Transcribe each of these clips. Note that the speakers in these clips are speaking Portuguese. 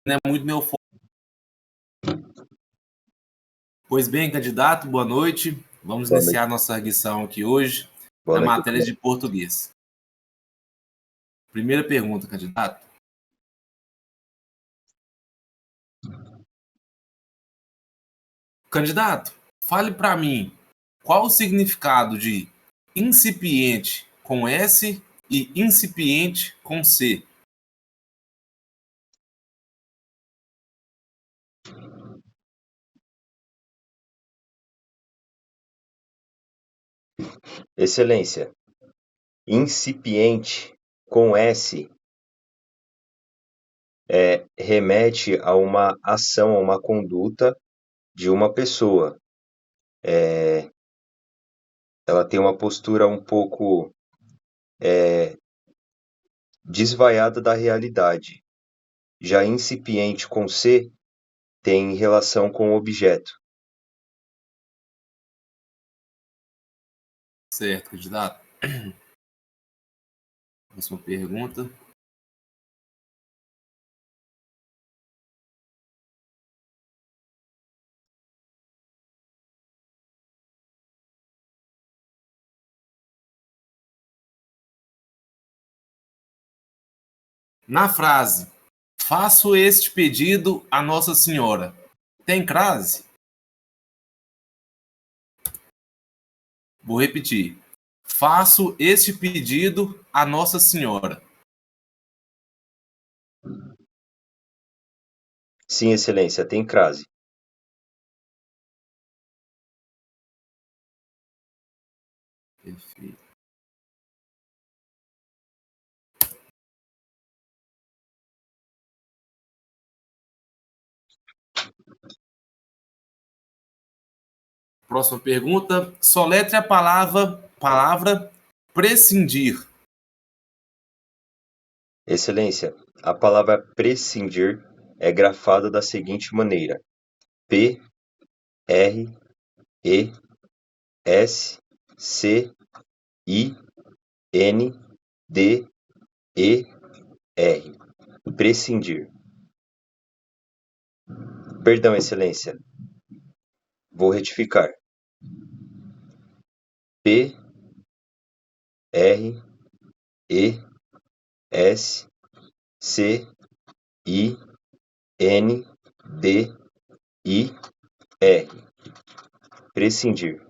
não é muito meu foco. Pois bem, candidato, boa noite. Vamos iniciar nossa lição aqui hoje na matéria de português. Primeira pergunta, candidato. Candidato, fale para mim qual o significado de incipiente com S e incipiente com C. Excelência, incipiente com S remete a uma ação, a uma conduta de uma pessoa. Ela tem uma postura um pouco desvaiada da realidade. Já incipiente com C tem relação com o objeto. Certo, candidato. Próxima pergunta. Na frase, faço este pedido a Nossa Senhora, tem crase? Vou repetir. Faço este pedido a Nossa Senhora. Sim, excelência, tem crase. Perfeito. Próxima pergunta. Soletre a palavra prescindir. Excelência, a palavra prescindir é grafada da seguinte maneira: P, R, E, S, C, I, N, D, E, R. Prescindir. Perdão, excelência. Vou retificar. P, R, E, S, C, I, N, D, I, R. Prescindir.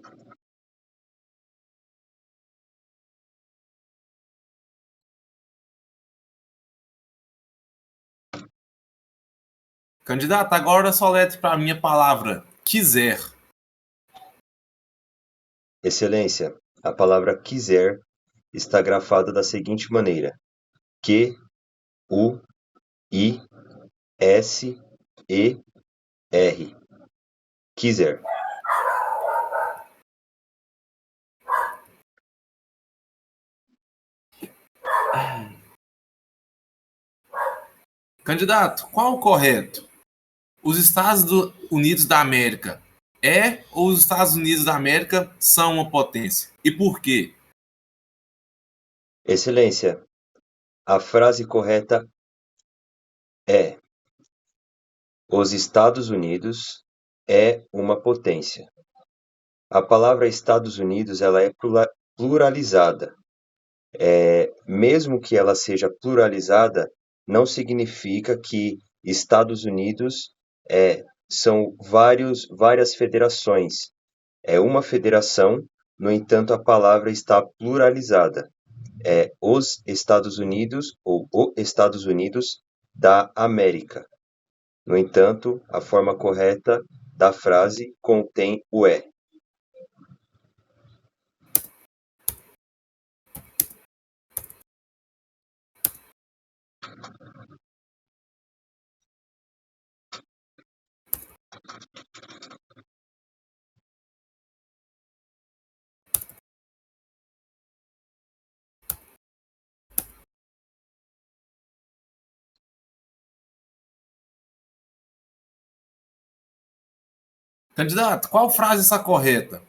Candidato, agora soletre para mim a palavra quiser. Excelência, a palavra quiser está grafada da seguinte maneira: Q, U, I, S, E, R. Quiser. Candidato, qual o correto? Os Estados Unidos da América ou os Estados Unidos da América são uma potência? E por quê? Excelência, a frase correta é: os Estados Unidos é uma potência. A palavra Estados Unidos ela é pluralizada. Mesmo que ela seja pluralizada, não significa que Estados Unidos são várias federações. É uma federação, no entanto, a palavra está pluralizada. É os Estados Unidos ou o Estados Unidos da América. No entanto, a forma correta da frase contém o é. Candidato, qual frase está correta?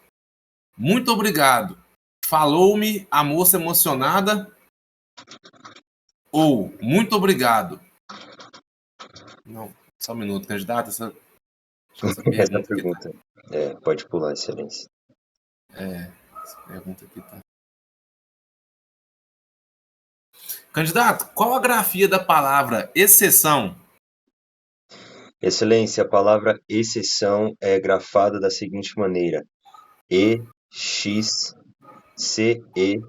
Muito obrigado. Falou-me a moça emocionada? Ou muito obrigado. Não, só um minuto, candidato. Essa Essa pergunta aqui tá. pergunta. Pode pular, excelência. Essa pergunta aqui tá. Candidato, qual a grafia da palavra exceção? Excelência, a palavra exceção é grafada da seguinte maneira: E, X, C, E,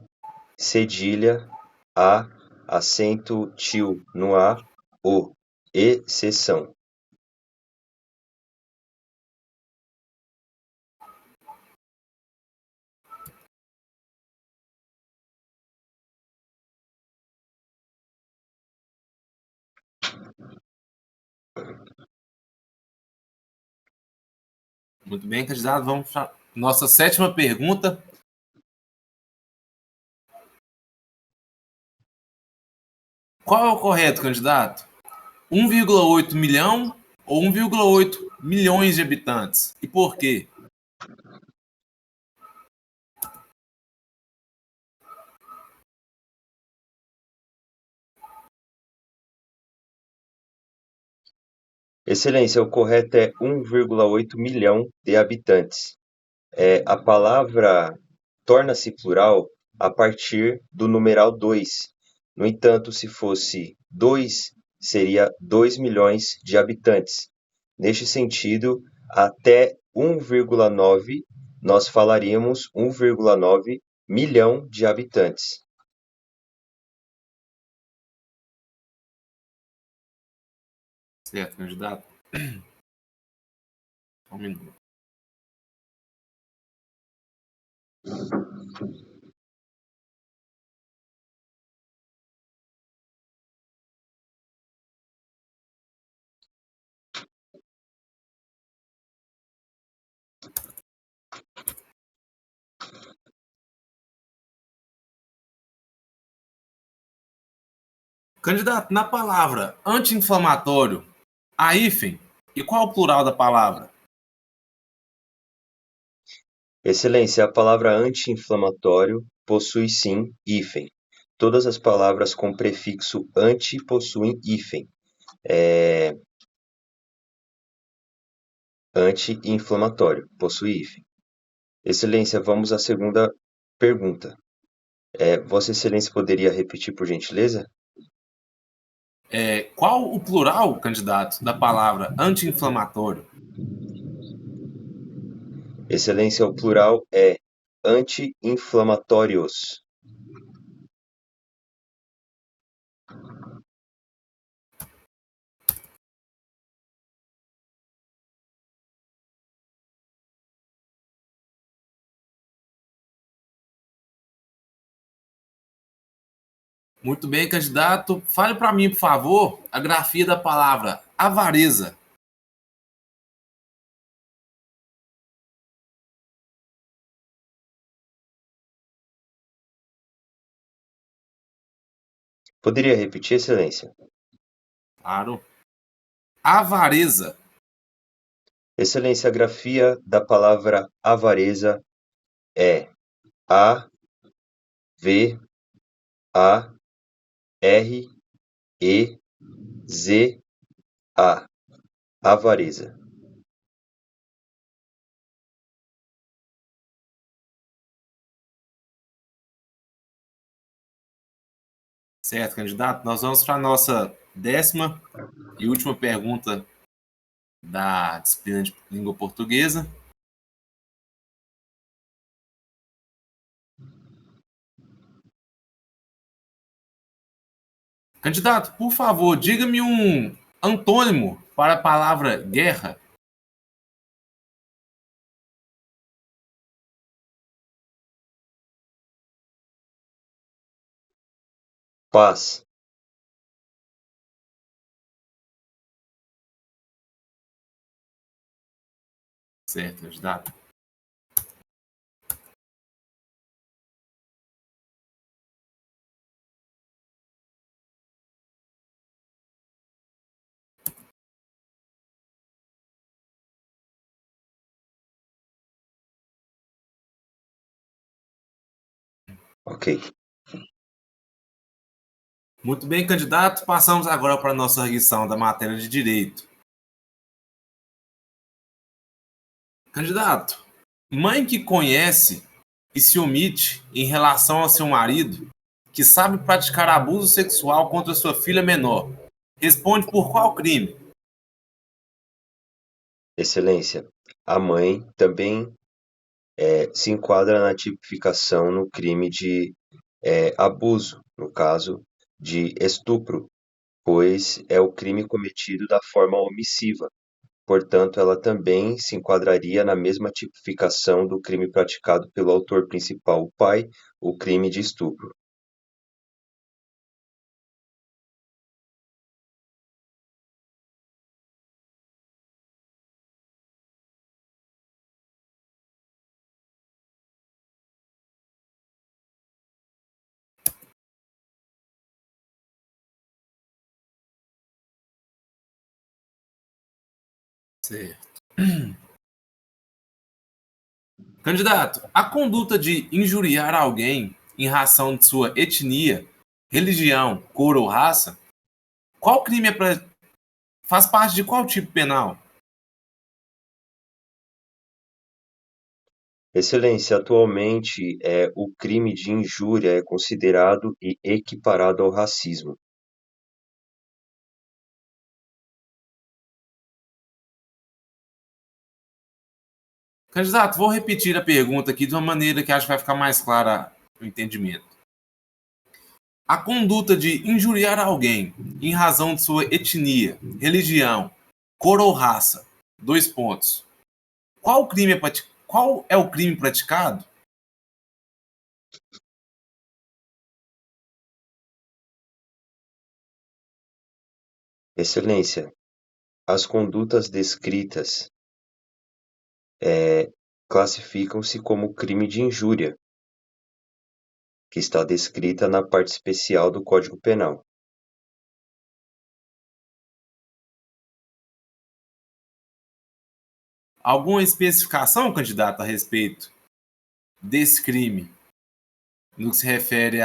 cedilha, A, acento tio no A, O, exceção. Muito bem, candidato. Vamos para nossa sétima pergunta. Qual é o correto, candidato? 1,8 milhão ou 1,8 milhões de habitantes? E por quê? Excelência, o correto é 1,8 milhão de habitantes. A palavra torna-se plural a partir do numeral 2. No entanto, se fosse 2, seria 2 milhões de habitantes. Neste sentido, até 1,9 nós falaríamos 1,9 milhão de habitantes. Certo, candidato. Um minuto. Candidato, na palavra anti-inflamatório, há hífen. E qual o plural da palavra? Excelência, a palavra anti-inflamatório possui sim hífen. Todas as palavras com prefixo anti possuem hífen. Anti-inflamatório, possui hífen. Excelência, vamos à segunda pergunta. Vossa Excelência poderia repetir, por gentileza? Qual o plural, candidato, da palavra anti-inflamatório? Excelência, o plural é anti-inflamatórios. Muito bem, candidato. Fale para mim, por favor, a grafia da palavra avareza. Poderia repetir, Excelência? Claro. Avareza. Excelência, a grafia da palavra avareza é A, V, A, R, E, Z, A. Avareza. Certo, candidato. Nós vamos para a nossa décima e última pergunta da disciplina de língua portuguesa. Candidato, por favor, diga-me um antônimo para a palavra guerra. Paz. Certo, candidato. Ok. Muito bem, candidato. Passamos agora para a nossa arguição da matéria de direito. Candidato, mãe que conhece e se omite em relação ao seu marido, que sabe praticar abuso sexual contra sua filha menor, responde por qual crime? Excelência, a mãe também se enquadra na tipificação no crime de abuso, no caso de estupro, pois é o crime cometido da forma omissiva. Portanto, ela também se enquadraria na mesma tipificação do crime praticado pelo autor principal, o pai, o crime de estupro. Certo. Candidato, a conduta de injuriar alguém em razão de sua etnia, religião, cor ou raça, qual crime faz parte de qual tipo penal? Excelência, atualmente o crime de injúria é considerado e equiparado ao racismo. Candidato, vou repetir a pergunta aqui de uma maneira que acho que vai ficar mais clara o entendimento. A conduta de injuriar alguém em razão de sua etnia, religião, cor ou raça, dois pontos. Qual é o crime praticado? Excelência, as condutas descritas classificam-se como crime de injúria, que está descrita na parte especial do Código Penal. Alguma especificação, candidato, a respeito desse crime, no que se refere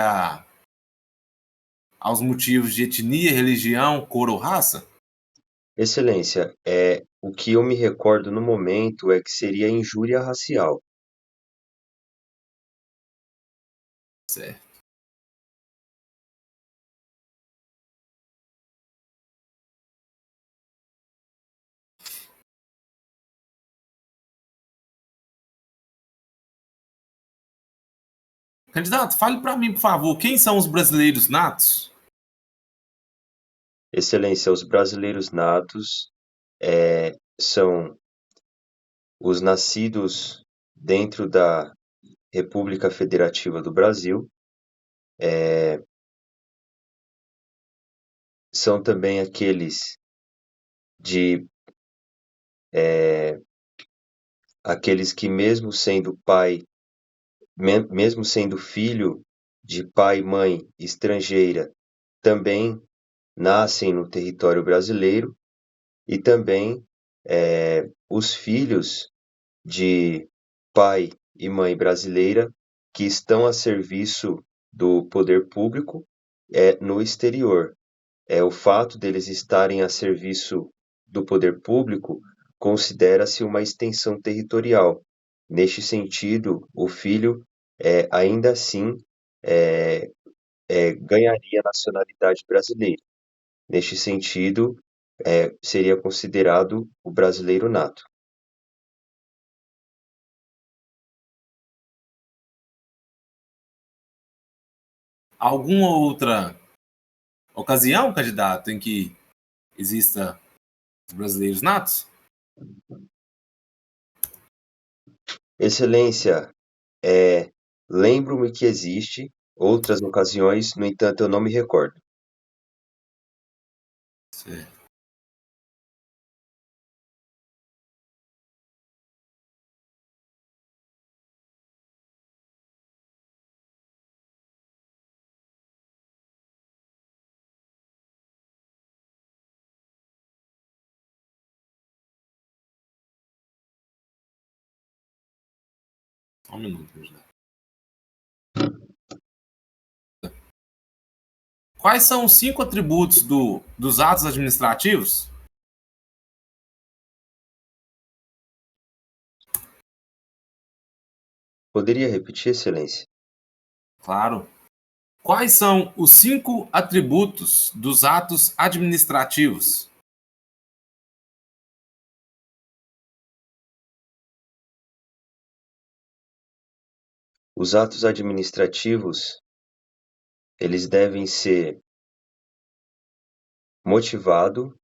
aos motivos de etnia, religião, cor ou raça? Excelência, o que eu me recordo no momento é que seria injúria racial. Certo. Candidato, fale para mim, por favor, quem são os brasileiros natos? Excelência, os brasileiros natos são os nascidos dentro da República Federativa do Brasil, são também de aqueles que mesmo sendo filho de pai e mãe estrangeira, também nascem no território brasileiro e também os filhos de pai e mãe brasileira que estão a serviço do poder público no exterior. O fato deles estarem a serviço do poder público considera-se uma extensão territorial. Neste sentido, o filho ainda assim eh, ganharia nacionalidade brasileira. Neste sentido, seria considerado o brasileiro nato. Alguma outra ocasião, candidato, em que exista os brasileiros natos? Excelência, lembro-me que existe outras ocasiões, no entanto, eu não me recordo. Certo. Só um minuto, candidato. Quais são os 5 atributos dos atos administrativos? Poderia repetir, Excelência? Claro. Quais são os 5 atributos dos atos administrativos? Os atos administrativos, eles devem ser motivado,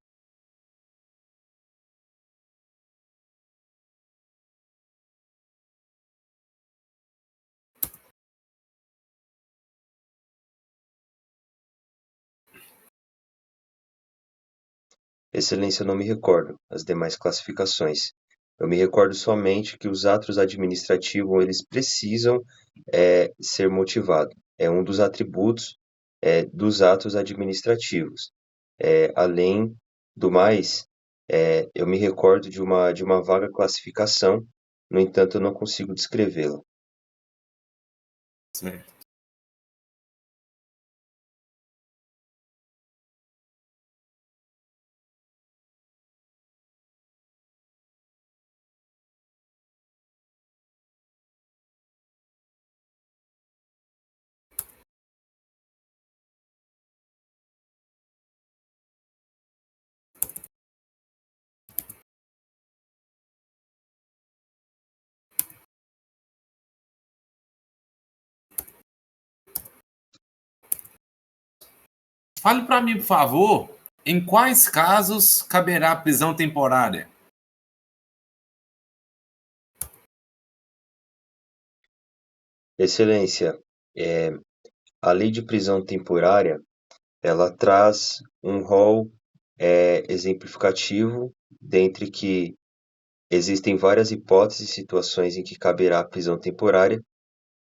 Excelência, eu não me recordo as demais classificações. Eu me recordo somente que os atos administrativos, eles precisam ser motivados. É um dos atributos dos atos administrativos. Além do mais, eu me recordo de uma vaga classificação, no entanto, eu não consigo descrevê-la. Certo. Fale para mim, por favor, em quais casos caberá prisão temporária? Excelência, a lei de prisão temporária, ela traz um rol exemplificativo, dentre que existem várias hipóteses e situações em que caberá a prisão temporária,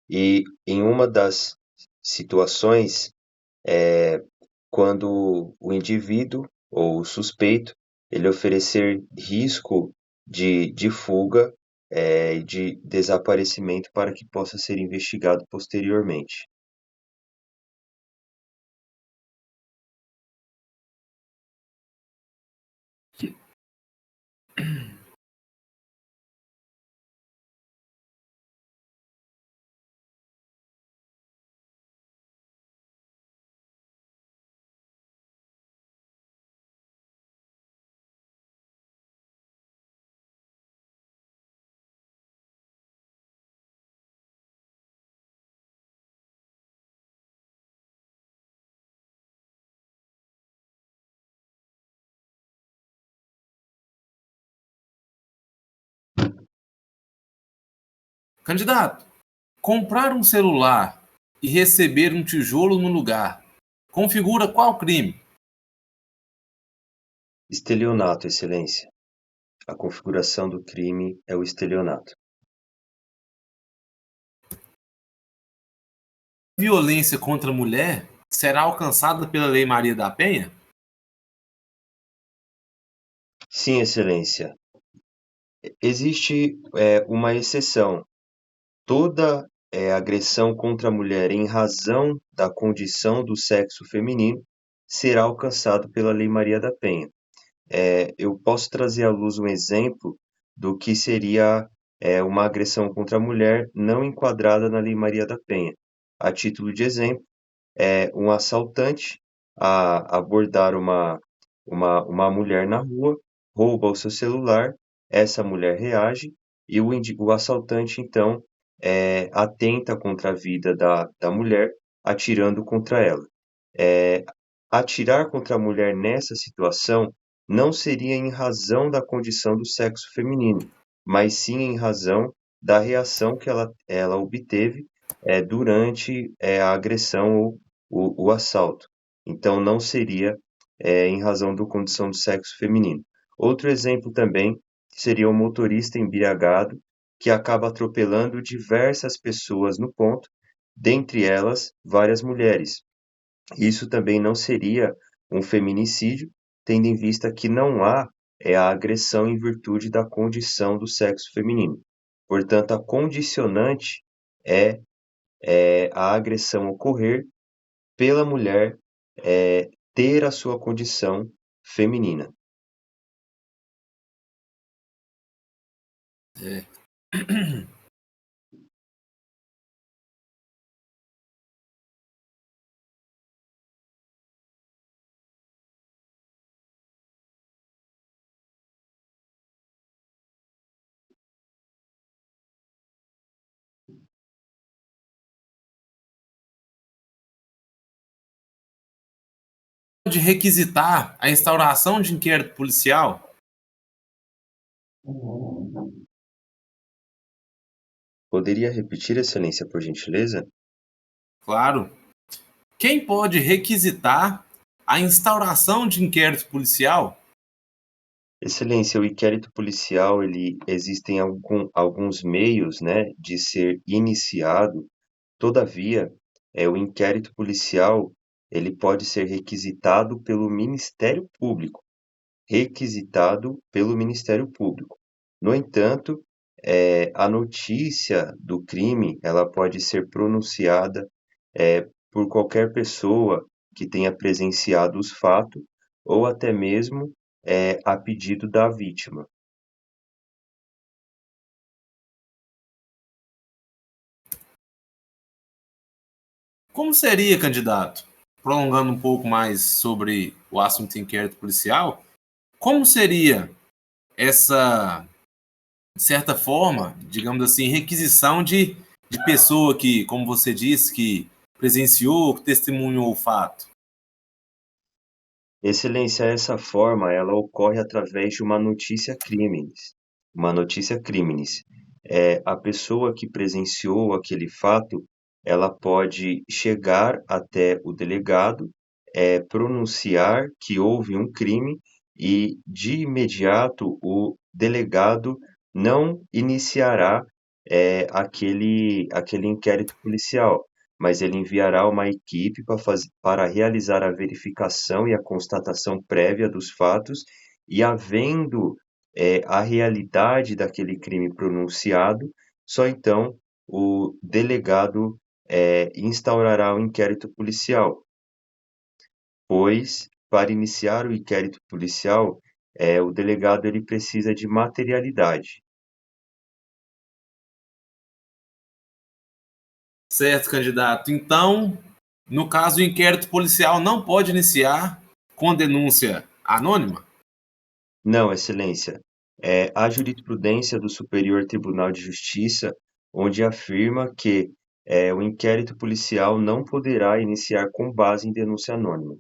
e em uma das situações, quando o indivíduo ou o suspeito ele oferecer risco de fuga e de desaparecimento para que possa ser investigado posteriormente. Candidato, comprar um celular e receber um tijolo no lugar configura qual crime? Estelionato, Excelência. A configuração do crime é o estelionato. Violência contra a mulher será alcançada pela Lei Maria da Penha? Sim, Excelência. Existe uma exceção. Toda agressão contra a mulher em razão da condição do sexo feminino será alcançado pela Lei Maria da Penha. Eu posso trazer à luz um exemplo do que seria uma agressão contra a mulher não enquadrada na Lei Maria da Penha. A título de exemplo, um assaltante a abordar uma mulher na rua, rouba o seu celular, essa mulher reage e o assaltante, então, atenta contra a vida da mulher, atirando contra ela. É, atirar contra a mulher nessa situação não seria em razão da condição do sexo feminino, mas sim em razão da reação que ela obteve durante a agressão ou o assalto. Então, não seria em razão da condição do sexo feminino. Outro exemplo também seria o motorista embriagado que acaba atropelando diversas pessoas no ponto, dentre elas várias mulheres. Isso também não seria um feminicídio, tendo em vista que não há a agressão em virtude da condição do sexo feminino. Portanto, a condicionante é a agressão ocorrer pela mulher ter a sua condição feminina. É. De requisitar a instauração de inquérito policial? Poderia repetir, Excelência, por gentileza? Claro. Quem pode requisitar a instauração de inquérito policial? Excelência, o inquérito policial, existem alguns meios, né, de ser iniciado. Todavia, o inquérito policial, ele pode ser requisitado pelo Ministério Público. Requisitado pelo Ministério Público. No entanto, a notícia do crime, ela pode ser pronunciada, por qualquer pessoa que tenha presenciado os fatos ou até mesmo, a pedido da vítima. Como seria, candidato? Prolongando um pouco mais sobre o assunto inquérito policial, como seria essa, de certa forma, digamos assim, requisição de pessoa que, como você disse, que presenciou, que testemunhou o fato? Excelência, essa forma, ela ocorre através de uma notícia crimes. Uma notícia crimes. A pessoa que presenciou aquele fato, ela pode chegar até o delegado, pronunciar que houve um crime e, de imediato, o delegado não iniciará, aquele inquérito policial, mas ele enviará uma equipe para realizar a verificação e a constatação prévia dos fatos, e havendo a realidade daquele crime pronunciado, só então o delegado instaurará o inquérito policial, pois para iniciar o inquérito policial, o delegado ele precisa de materialidade. Certo, candidato. Então, no caso, o inquérito policial não pode iniciar com denúncia anônima? Não, Excelência. A jurisprudência do Superior Tribunal de Justiça, onde afirma que o inquérito policial não poderá iniciar com base em denúncia anônima.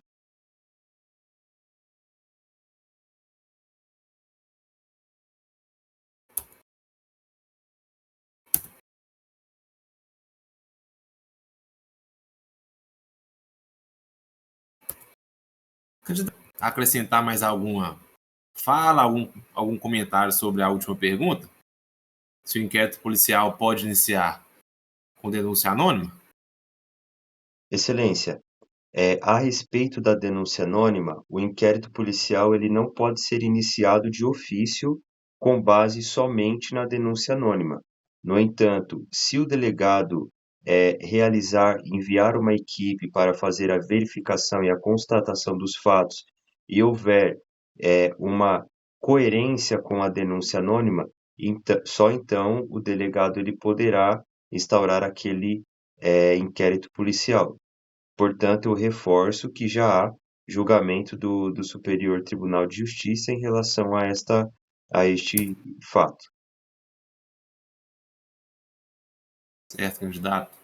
Candidato, acrescentar mais alguma fala, algum comentário sobre a última pergunta? Se o inquérito policial pode iniciar com denúncia anônima? Excelência, a respeito da denúncia anônima, o inquérito policial ele não pode ser iniciado de ofício com base somente na denúncia anônima. No entanto, se o delegado enviar uma equipe para fazer a verificação e a constatação dos fatos e houver uma coerência com a denúncia anônima, só então o delegado ele poderá instaurar aquele inquérito policial. Portanto, eu reforço que já há julgamento do Superior Tribunal de Justiça em relação a este fato. Certo, candidato.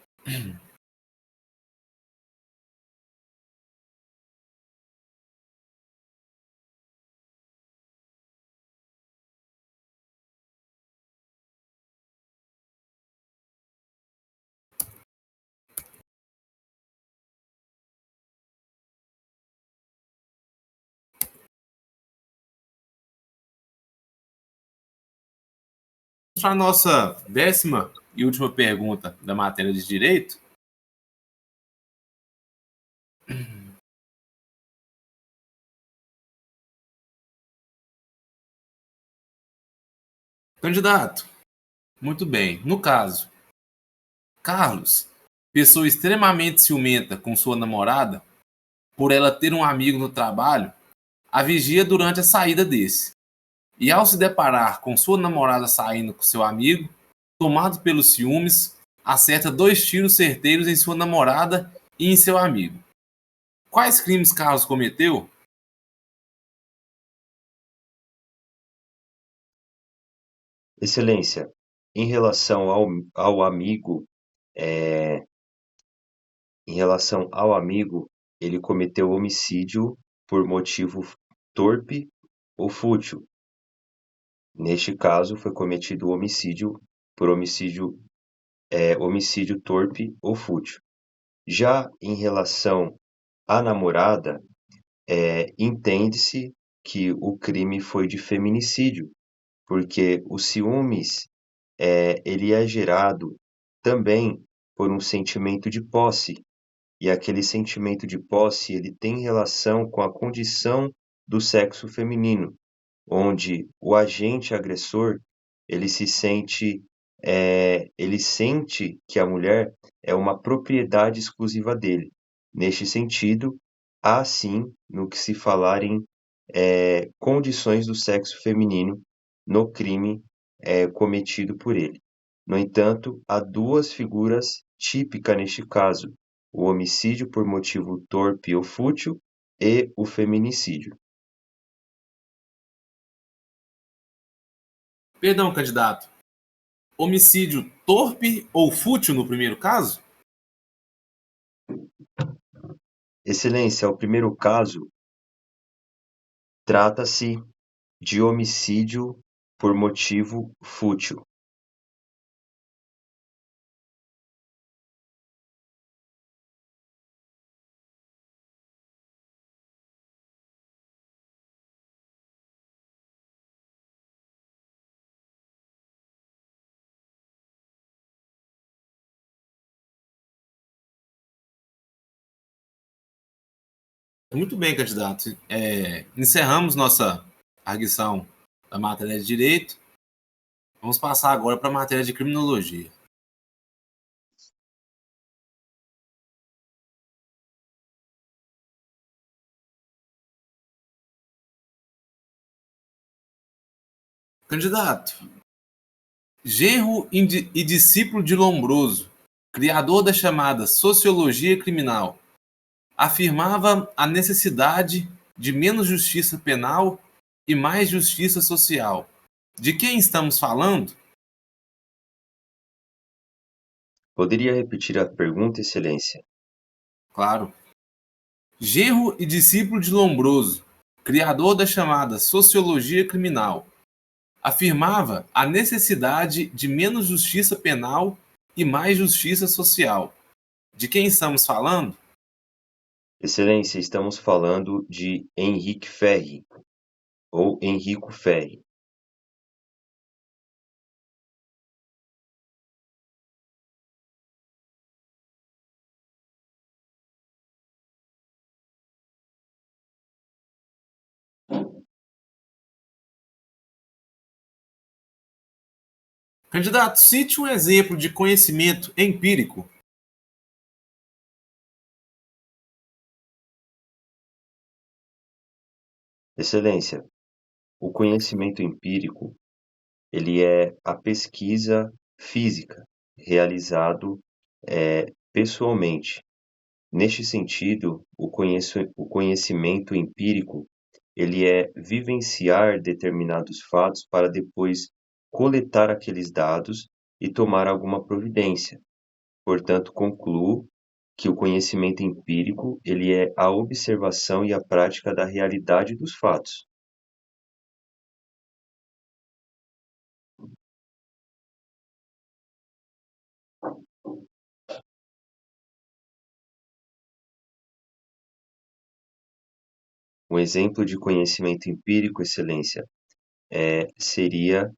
A nossa 10ª e última pergunta da matéria de direito. Candidato, muito bem. No caso, Carlos, pessoa extremamente ciumenta com sua namorada, por ela ter um amigo no trabalho, a vigia durante a saída desse. E ao se deparar com sua namorada saindo com seu amigo, tomado pelos ciúmes, acerta 2 tiros certeiros em sua namorada e em seu amigo. Quais crimes Carlos cometeu? Excelência, em relação ao amigo, é, em relação ao amigo, ele cometeu homicídio por motivo torpe ou fútil. Neste caso, foi cometido homicídio por homicídio torpe ou fútil. Já em relação à namorada, entende-se que o crime foi de feminicídio, porque o ciúmes, ele é gerado também por um sentimento de posse, e aquele sentimento de posse, ele tem relação com a condição do sexo feminino, onde o agente agressor, ele se sente, ele sente que a mulher é uma propriedade exclusiva dele. Neste sentido, há sim, no que se falar em condições do sexo feminino no crime cometido por ele. No entanto, há duas figuras típicas neste caso: o homicídio por motivo torpe ou fútil e o feminicídio. Perdão, candidato. Homicídio torpe ou fútil no primeiro caso? Excelência, o primeiro caso trata-se de homicídio por motivo fútil. Muito bem, candidato. Encerramos nossa arguição da matéria de direito. Vamos passar agora para a matéria de criminologia. Candidato, genro e discípulo de Lombroso, criador da chamada sociologia criminal, afirmava a necessidade de menos justiça penal e mais justiça social. De quem estamos falando? Poderia repetir a pergunta, Excelência? Claro. Genro e discípulo de Lombroso, criador da chamada sociologia criminal, afirmava a necessidade de menos justiça penal e mais justiça social. De quem estamos falando? Excelência, estamos falando de Henrique Ferri, ou Henrico Ferri. Candidato, cite um exemplo de conhecimento empírico. Excelência, o conhecimento empírico, ele é a pesquisa física realizado pessoalmente. Neste sentido, o conhecimento empírico, ele é vivenciar determinados fatos para depois coletar aqueles dados e tomar alguma providência. Portanto, concluo que o conhecimento empírico, ele é a observação e a prática da realidade dos fatos. Um exemplo de conhecimento empírico, Excelência, seria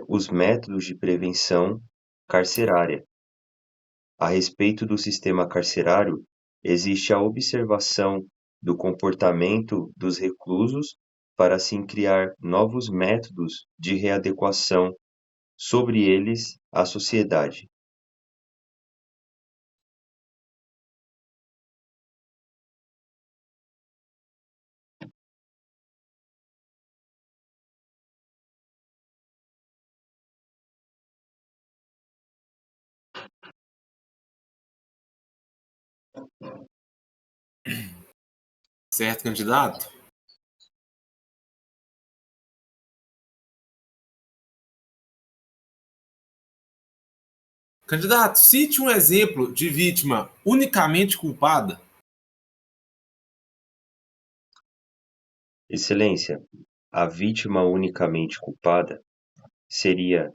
os métodos de prevenção carcerária. A respeito do sistema carcerário, existe a observação do comportamento dos reclusos para assim criar novos métodos de readequação sobre eles à sociedade. Certo, candidato? Candidato, cite um exemplo de vítima unicamente culpada. Excelência, a vítima unicamente culpada seria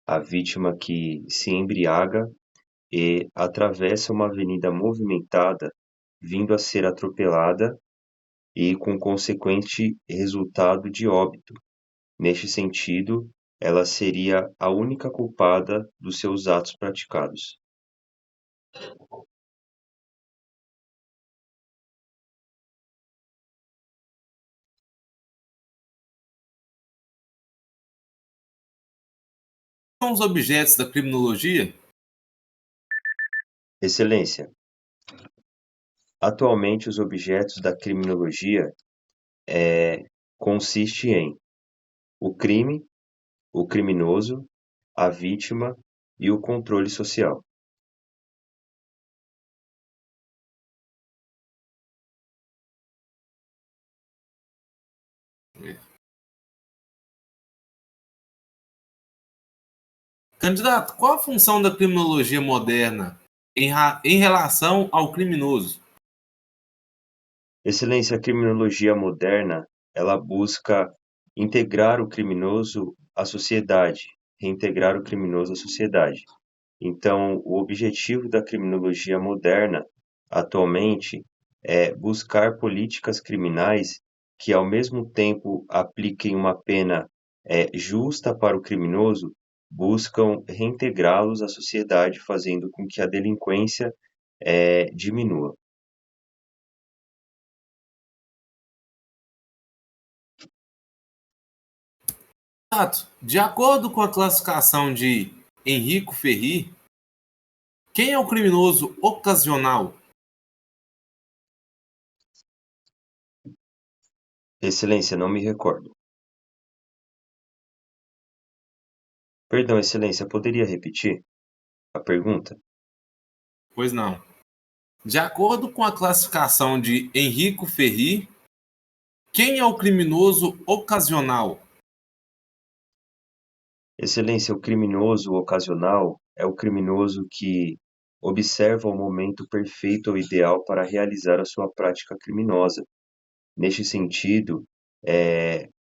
a vítima que se embriaga e atravessa uma avenida movimentada, vindo a ser atropelada e com consequente resultado de óbito. Neste sentido, ela seria a única culpada dos seus atos praticados. São os objetos da criminologia? Excelência, atualmente os objetos da criminologia consiste em o crime, o criminoso, a vítima e o controle social. Candidato, qual a função da criminologia moderna em relação ao criminoso? Excelência, a criminologia moderna, ela busca integrar o criminoso à sociedade, reintegrar o criminoso à sociedade. Então, o objetivo da criminologia moderna, atualmente, é buscar políticas criminais que, ao mesmo tempo, apliquem uma pena justa para o criminoso, buscam reintegrá-los à sociedade, fazendo com que a delinquência diminua. Candidato, de acordo com a classificação de Henrico Ferri, quem é o criminoso ocasional? Excelência, não me recordo. Perdão, Excelência, poderia repetir a pergunta? Pois não. De acordo com a classificação de Henrico Ferri, quem é o criminoso ocasional? Excelência, o criminoso ocasional é o criminoso que observa o momento perfeito ou ideal para realizar a sua prática criminosa. Neste sentido,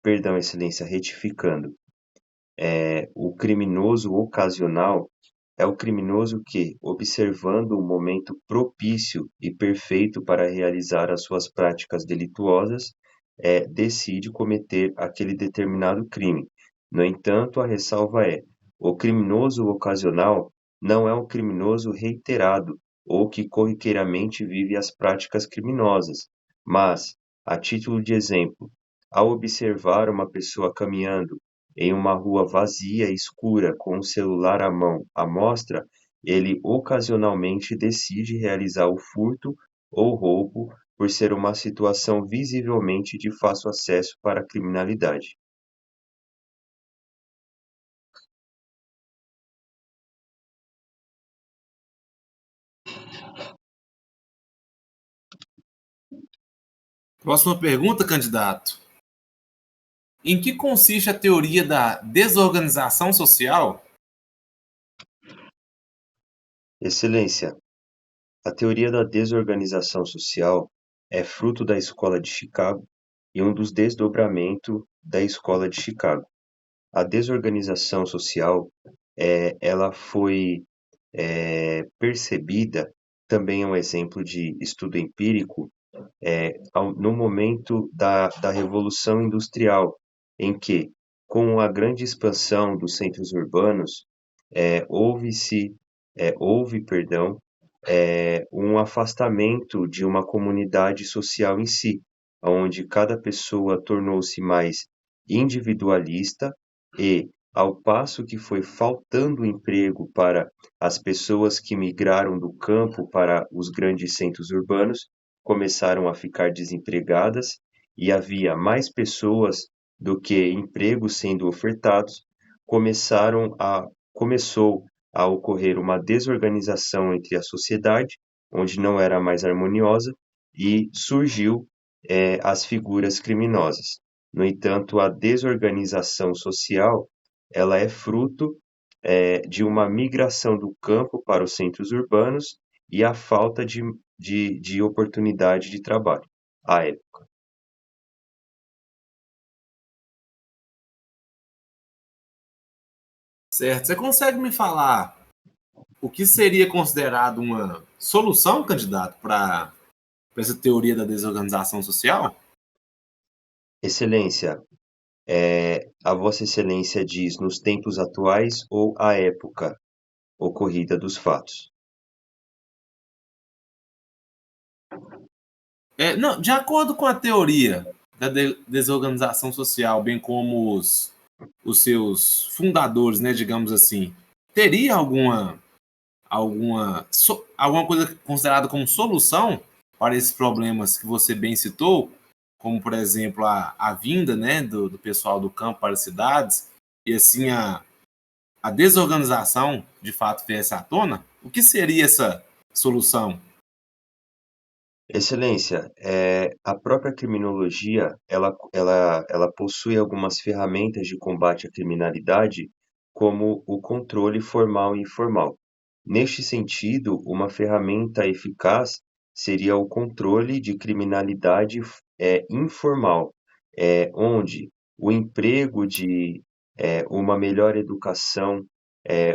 perdão, Excelência, retificando, o criminoso ocasional é o criminoso que, observando o momento propício e perfeito para realizar as suas práticas delituosas, decide cometer aquele determinado crime. No entanto, a ressalva é: o criminoso ocasional não é um criminoso reiterado ou que corriqueiramente vive as práticas criminosas, mas, a título de exemplo, ao observar uma pessoa caminhando em uma rua vazia e escura com o celular à mão à mostra, ele ocasionalmente decide realizar o furto ou roubo por ser uma situação visivelmente de fácil acesso para a criminalidade. Próxima pergunta, candidato. Em que consiste a teoria da desorganização social? Excelência, a teoria da desorganização social é fruto da Escola de Chicago e um dos desdobramentos da Escola de Chicago. A desorganização social, ela foi percebida, também é um exemplo de estudo empírico, no momento da Revolução Industrial, em que, com a grande expansão dos centros urbanos, houve, perdão, um afastamento de uma comunidade social em si, onde cada pessoa tornou-se mais individualista e, ao passo que foi faltando emprego para as pessoas que migraram do campo para os grandes centros urbanos, começaram a ficar desempregadas e havia mais pessoas do que empregos sendo ofertados, começou a ocorrer uma desorganização entre a sociedade onde não era mais harmoniosa e surgiu as figuras criminosas. No entanto, a desorganização social ela é fruto de uma migração do campo para os centros urbanos e a falta de oportunidade de trabalho à época. Certo. Você consegue me falar o que seria considerado uma solução, candidato, para essa teoria da desorganização social? Excelência, a Vossa Excelência diz nos tempos atuais ou à época ocorrida dos fatos? Não, de acordo com a teoria da desorganização social, bem como os seus fundadores, né, digamos assim, teria alguma coisa considerada como solução para esses problemas que você bem citou, como, por exemplo, a vinda, né, do pessoal do campo para as cidades, e assim a desorganização de fato viesse à tona? O que seria essa solução? Excelência, a própria criminologia, ela possui algumas ferramentas de combate à criminalidade, como o controle formal e informal. Neste sentido, uma ferramenta eficaz seria o controle de criminalidade informal, onde o emprego de uma melhor educação,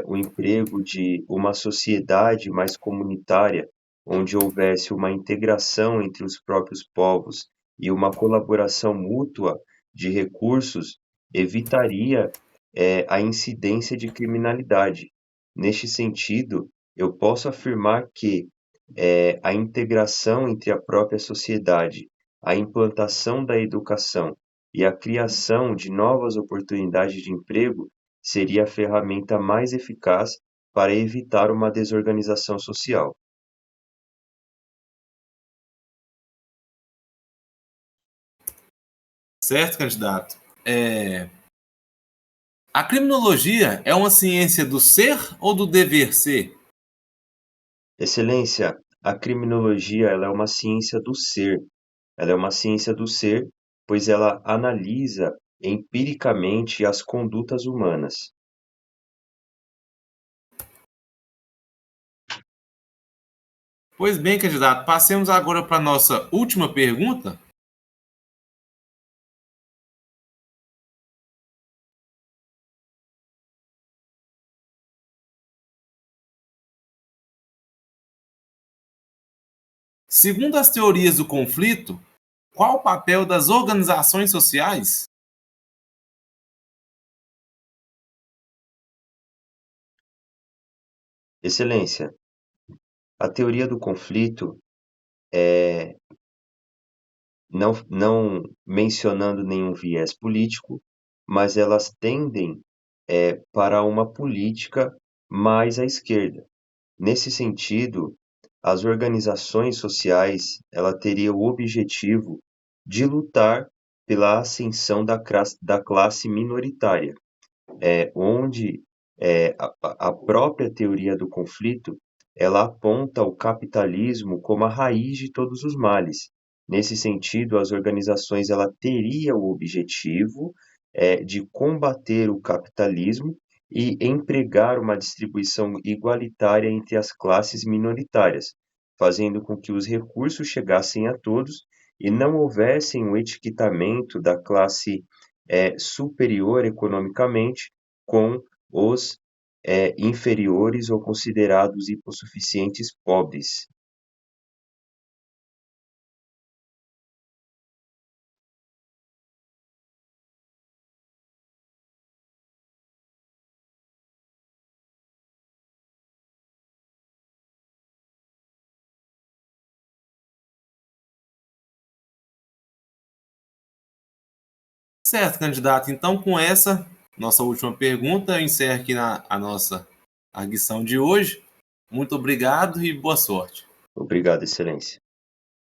o emprego de uma sociedade mais comunitária, onde houvesse uma integração entre os próprios povos e uma colaboração mútua de recursos, evitaria a incidência de criminalidade. Neste sentido, eu posso afirmar que a integração entre a própria sociedade, a implantação da educação e a criação de novas oportunidades de emprego seria a ferramenta mais eficaz para evitar uma desorganização social. Certo, candidato? A criminologia é uma ciência do ser ou do dever ser? Excelência, a criminologia ela é uma ciência do ser. Ela é uma ciência do ser, pois ela analisa empiricamente as condutas humanas. Pois bem, candidato, passemos agora para a nossa última pergunta. Segundo as teorias do conflito, qual o papel das organizações sociais? Excelência, a teoria do conflito, não mencionando nenhum viés político, mas elas tendem para uma política mais à esquerda. Nesse sentido, as organizações sociais ela teria o objetivo de lutar pela ascensão da classe minoritária, onde a própria teoria do conflito ela aponta o capitalismo como a raiz de todos os males. Nesse sentido, as organizações ela teria o objetivo de combater o capitalismo e empregar uma distribuição igualitária entre as classes minoritárias, fazendo com que os recursos chegassem a todos e não houvesse um etiquetamento da classe superior economicamente com os inferiores ou considerados hipossuficientes pobres. Certo, candidato. Então, com essa nossa última pergunta, eu encerro aqui a nossa arguição de hoje. Muito obrigado e boa sorte. Obrigado, Excelência.